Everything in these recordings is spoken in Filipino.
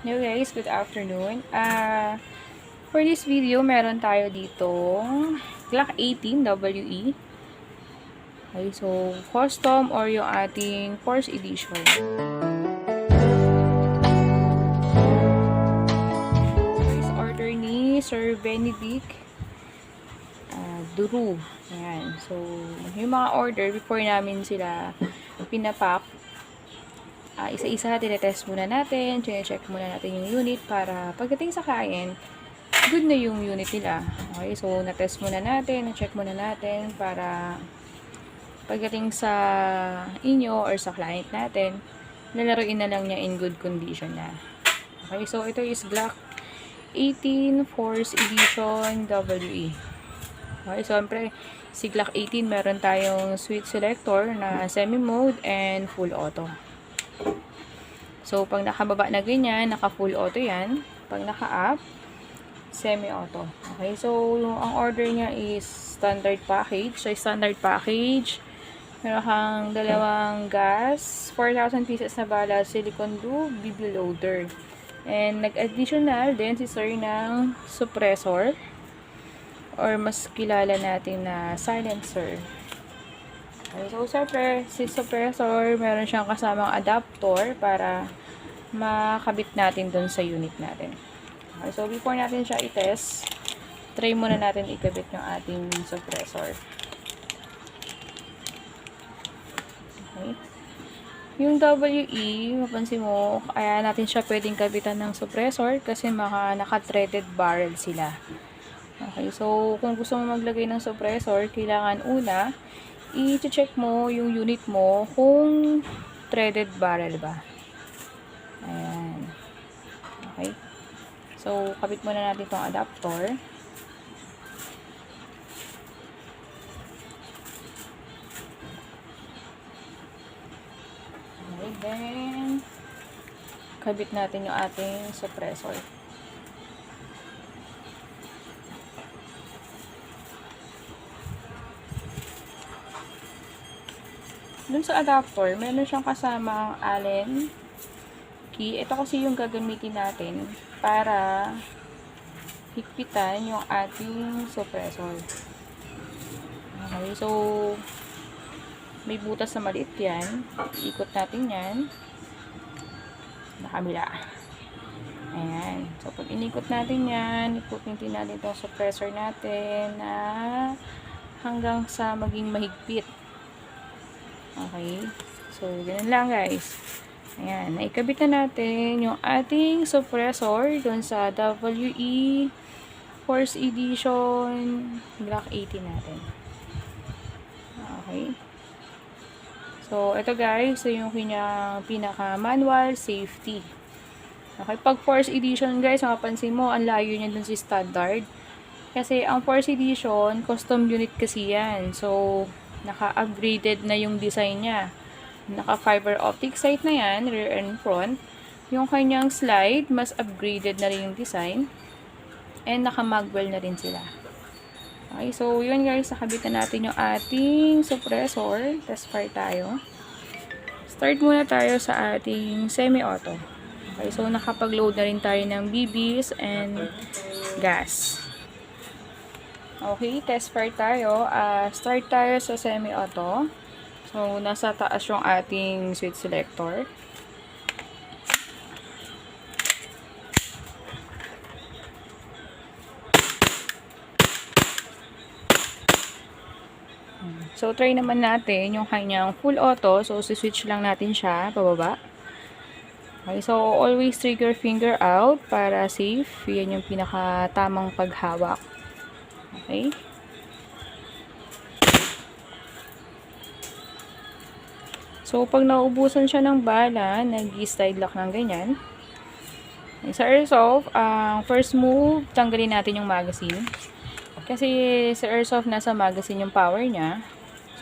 Hello guys, good afternoon. For this video, meron tayo dito Glock 18 WE. Okay, so custom or yung ating Force Edition. This order ni Sir Benedict Duru. Ayan. So, yung mga order, before namin sila pinapack, isa-isa tinetest muna natin, check muna natin yung unit para pagdating sa client, good na yung unit nila. Okay, so natest muna natin, na-check muna natin para pagdating sa inyo or sa client natin, lalaruin na lang niya in good condition na. Okay, so ito is Glock 18 Force Edition WE. Okay, so siyempre, si Glock 18 meron tayong switch selector na semi-mode and full auto. So, pag nakababa na ganyan, naka-full auto yan. Pag naka-up, semi-auto. Okay, so, ang order niya is standard package. So, standard package, meron kang dalawang gas, 4,000 pieces na bala, silicone lube, BB loader. And, nag-additional din si sir ng suppressor, or mas kilala natin na silencer. Okay, so, siyempre, si suppressor, meron siyang kasamang adapter para makabit natin dun sa unit natin. Okay, so, before natin siya i-test, try muna natin ikabit yung ating suppressor. Okay. Yung WE, mapansin mo, kaya natin siya pwedeng kabitan ng suppressor kasi naka-threaded barrel sila. Okay, so, kung gusto mo maglagay ng suppressor, kailangan una, i-check mo yung unit mo kung threaded barrel ba. Ayan. Okay. So, kabit muna natin itong adapter. Okay, then, kabit natin yung ating suppressor. Dun sa adapter, meron siyang kasamang Allen key. Ito kasi yung gagamitin natin para higpitan yung ating suppressor. Okay, so may butas na maliit yan. Ikot natin yan na kabila. Ayan. So, pag inikot natin yan, ikutin natin itong suppressor natin na hanggang sa maging mahigpit. Okay. So, ganun lang guys. Ayan. Naikabit na natin yung ating suppressor dun sa WE Force Edition Glock 18 natin. Okay. So, ito guys, so yung kanyang pinaka-manual safety. Okay. Pag Force Edition guys, mapapansin mo, ang layo niya dun si standard. Kasi ang Force Edition, custom unit kasi yan. So, naka-upgraded na yung design niya. Naka-fiber optic sight na yan, rear and front. Yung kanyang slide, mas upgraded na rin yung design. And naka-magwell na rin sila. Okay, so yun guys, nakabitan natin yung ating suppressor. Test fire tayo. Start muna tayo sa ating semi-auto. Okay, so nakapag-load na rin tayo ng BBs and gas. Okay, test fire tayo. Start tayo sa semi-auto. So, nasa taas yung ating switch selector. So, try naman natin yung kanyang full auto. So, switch lang natin siya pababa. Okay, so always trigger finger out para safe. Yan yung pinaka-tamang paghawak. Okay. So, pag naubusan siya ng bala, nag-slide lock ng ganyan. Sa airsoft, first move, tanggalin natin yung magazine. Kasi sa airsoft, nasa magazine yung power niya.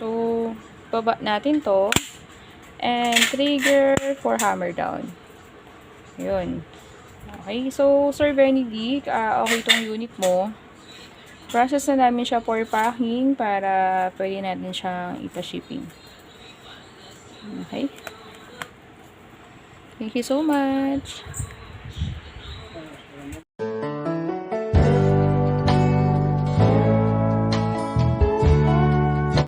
So, baba natin to. And trigger for hammer down. Yun. Okay, so, Sir Benedict, okay itong unit mo. Process na namin siya for packing para pwede natin siyang ipa-shipping. Okay. Thank you so much.